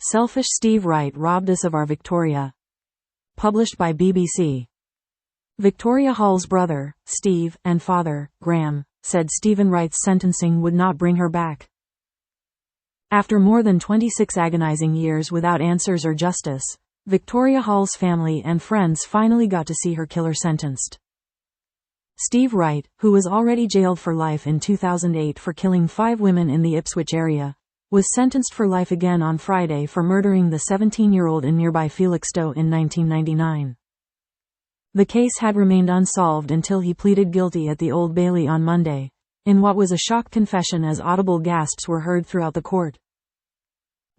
Selfish Steve Wright robbed us of our Victoria. Published by BBC. Victoria Hall's brother, Steve, and father, Graham, said Stephen Wright's sentencing would not bring her back. After more than 26 agonizing years without answers or justice, Victoria Hall's family and friends finally got to see her killer sentenced. Steve Wright, who was already jailed for life in 2008 for killing 5 women in the Ipswich area, was sentenced for life again on Friday for murdering the 17-year-old in nearby Felixstowe in 1999. The case had remained unsolved until he pleaded guilty at the Old Bailey on Monday, in what was a shock confession as audible gasps were heard throughout the court.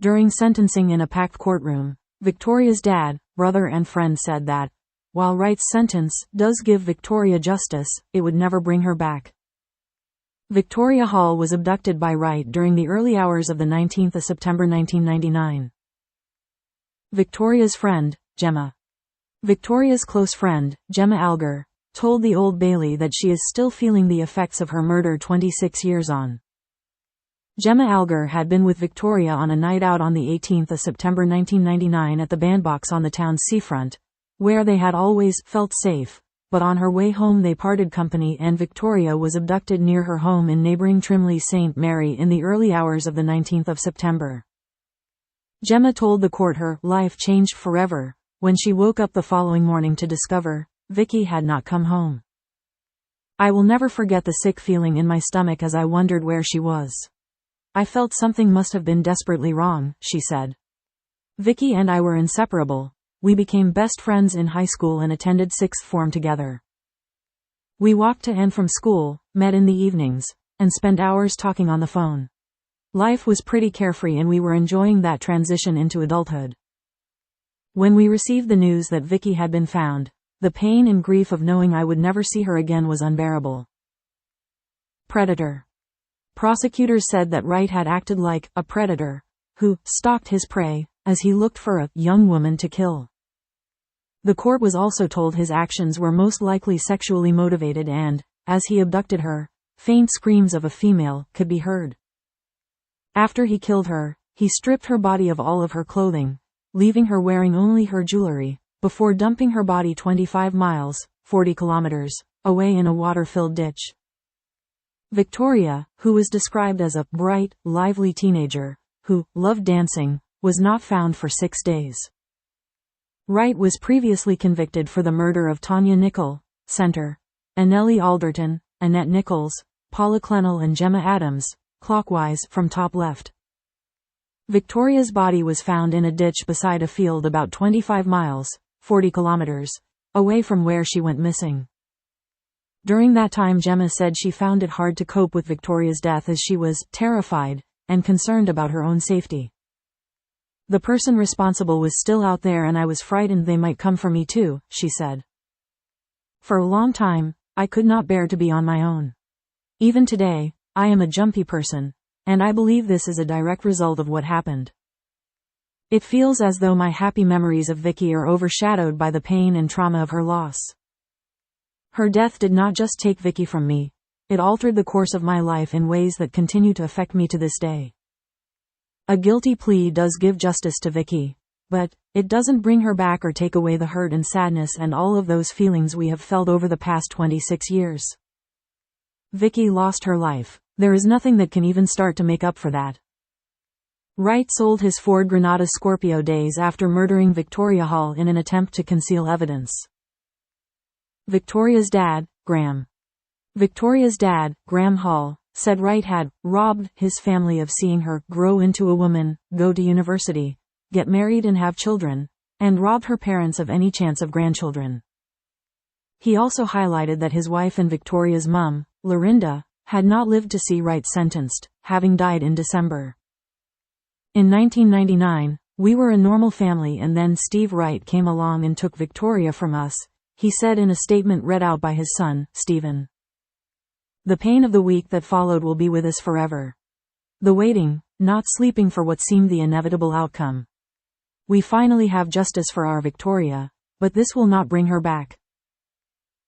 During sentencing in a packed courtroom, Victoria's dad, brother and friend said that, while Wright's sentence does give Victoria justice, it would never bring her back. Victoria Hall was abducted by Wright during the early hours of the 19th of September 1999. Victoria's friend, Gemma. Victoria's close friend, Gemma Alger, told the Old Bailey that she is still feeling the effects of her murder 26 years on. Gemma Alger had been with Victoria on a night out on the 18th of September 1999 at the Bandbox on the town's seafront, where they had always felt safe. But on her way home they parted company and Victoria was abducted near her home in neighboring Trimley St. Mary in the early hours of the 19th of September. Gemma told the court her life changed forever when she woke up the following morning to discover Vicky had not come home. I will never forget the sick feeling in my stomach as I wondered where she was. I felt something must have been desperately wrong, she said. Vicky and I were inseparable. We became best friends in high school and attended sixth form together. We walked to and from school, met in the evenings, and spent hours talking on the phone. Life was pretty carefree and we were enjoying that transition into adulthood. When we received the news that Vicky had been found, the pain and grief of knowing I would never see her again was unbearable. Predator. Prosecutors said that Wright had acted like a predator who stalked his prey as he looked for a young woman to kill. The court was also told his actions were most likely sexually motivated and, as he abducted her, faint screams of a female could be heard. After he killed her, he stripped her body of all of her clothing, leaving her wearing only her jewelry, before dumping her body 25 miles, 40 kilometers, away in a water-filled ditch. Victoria, who was described as a bright, lively teenager, who loved dancing, was not found for 6 days. Wright was previously convicted for the murder of Tanya Nicol, Center, Anneli Alderton, Annette Nichols, Paula Clennell and Gemma Adams, clockwise from top left. Victoria's body was found in a ditch beside a field about 25 miles, 40 kilometers, away from where she went missing. During that time Gemma said she found it hard to cope with Victoria's death as she was terrified and concerned about her own safety. The person responsible was still out there and I was frightened they might come for me too, she said. For a long time, I could not bear to be on my own. Even today, I am a jumpy person, and I believe this is a direct result of what happened. It feels as though my happy memories of Vicky are overshadowed by the pain and trauma of her loss. Her death did not just take Vicky from me, it altered the course of my life in ways that continue to affect me to this day. A guilty plea does give justice to Vicky, but it doesn't bring her back or take away the hurt and sadness and all of those feelings we have felt over the past 26 years. Vicky lost her life. There is nothing that can even start to make up for that. Wright sold his Ford Granada Scorpio days after murdering Victoria Hall in an attempt to conceal evidence. Victoria's dad, Graham. Victoria's dad, Graham Hall, said Wright had robbed his family of seeing her grow into a woman, go to university, get married and have children, and robbed her parents of any chance of grandchildren. He also highlighted that his wife and Victoria's mum, Lorinda, had not lived to see Wright sentenced, having died in December. In 1999, we were a normal family and then Steve Wright came along and took Victoria from us, he said in a statement read out by his son, Stephen. The pain of the week that followed will be with us forever. The waiting, not sleeping for what seemed the inevitable outcome. We finally have justice for our Victoria, but this will not bring her back.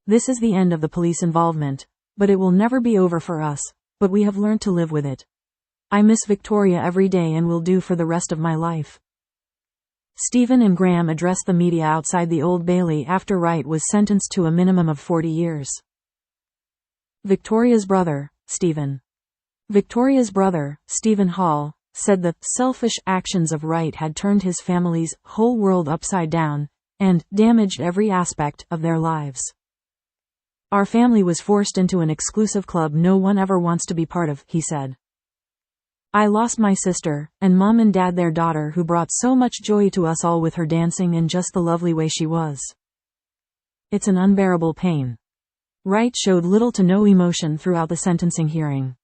This is the end of the police involvement, but it will never be over for us, but we have learned to live with it. I miss Victoria every day and will do for the rest of my life. Stephen and Graham addressed the media outside the Old Bailey after Wright was sentenced to a minimum of 40 years. Victoria's brother, Stephen. Victoria's brother, Stephen Hall, said the selfish actions of Wright had turned his family's whole world upside down and damaged every aspect of their lives. Our family was forced into an exclusive club no one ever wants to be part of, he said. I lost my sister, and Mom and Dad, their daughter, who brought so much joy to us all with her dancing and just the lovely way she was. It's an unbearable pain. Wright showed little to no emotion throughout the sentencing hearing.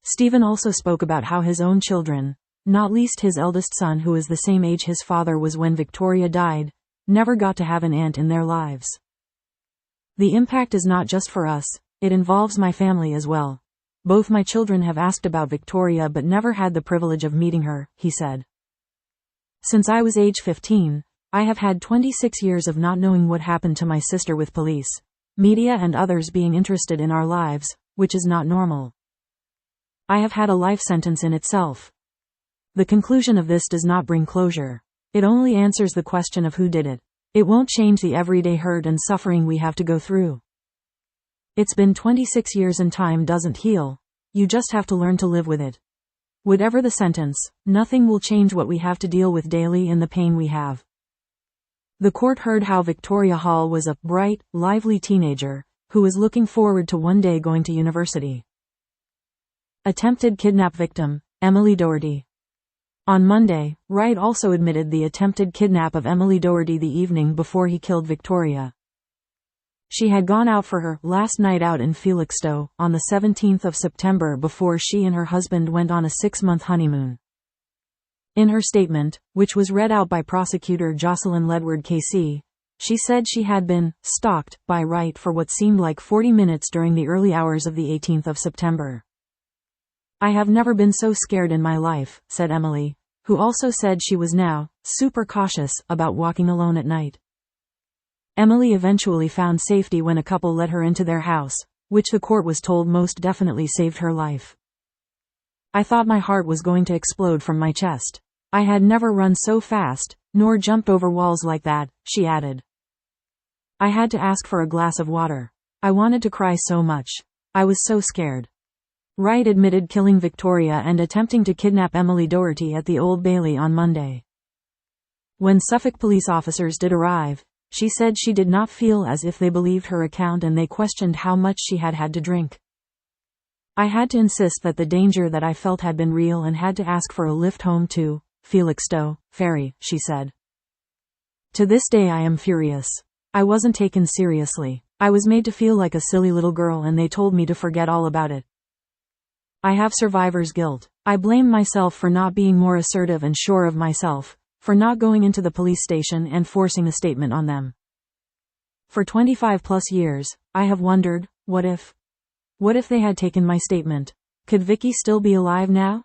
Stephen also spoke about how his own children, not least his eldest son who is the same age his father was when Victoria died, never got to have an aunt in their lives. The impact is not just for us, it involves my family as well. Both my children have asked about Victoria but never had the privilege of meeting her, he said. Since I was age 15, I have had 26 years of not knowing what happened to my sister with police, media and others being interested in our lives, which is not normal. I have had a life sentence in itself. The conclusion of this does not bring closure. It only answers the question of who did it. It won't change the everyday hurt and suffering we have to go through. It's been 26 years and time doesn't heal. You just have to learn to live with it. Whatever the sentence, nothing will change what we have to deal with daily and the pain we have. The court heard how Victoria Hall was a bright, lively teenager who was looking forward to one day going to university. Attempted kidnap victim, Emily Doherty. On Monday, Wright also admitted the attempted kidnap of Emily Doherty the evening before he killed Victoria. She had gone out for her last night out in Felixstowe on the 17th of September before she and her husband went on a 6-month honeymoon. In her statement, which was read out by prosecutor Jocelyn Ledward KC, she said she had been stalked by Wright for what seemed like 40 minutes during the early hours of the 18th of September. I have never been so scared in my life, said Emily, who also said she was now super cautious about walking alone at night. Emily eventually found safety when a couple let her into their house, which the court was told most definitely saved her life. I thought my heart was going to explode from my chest. I had never run so fast, nor jumped over walls like that, she added. I had to ask for a glass of water. I wanted to cry so much. I was so scared. Wright admitted killing Victoria and attempting to kidnap Emily Doherty at the Old Bailey on Monday. When Suffolk police officers did arrive, she said she did not feel as if they believed her account and they questioned how much she had had to drink. I had to insist that the danger that I felt had been real and had to ask for a lift home to Felixstowe Ferry, she said. To this day I am furious. I wasn't taken seriously. I was made to feel like a silly little girl and they told me to forget all about it. I have survivor's guilt. I blame myself for not being more assertive and sure of myself, for not going into the police station and forcing a statement on them. For 25 plus years, I have wondered, what if? What if they had taken my statement? Could Vicky still be alive now?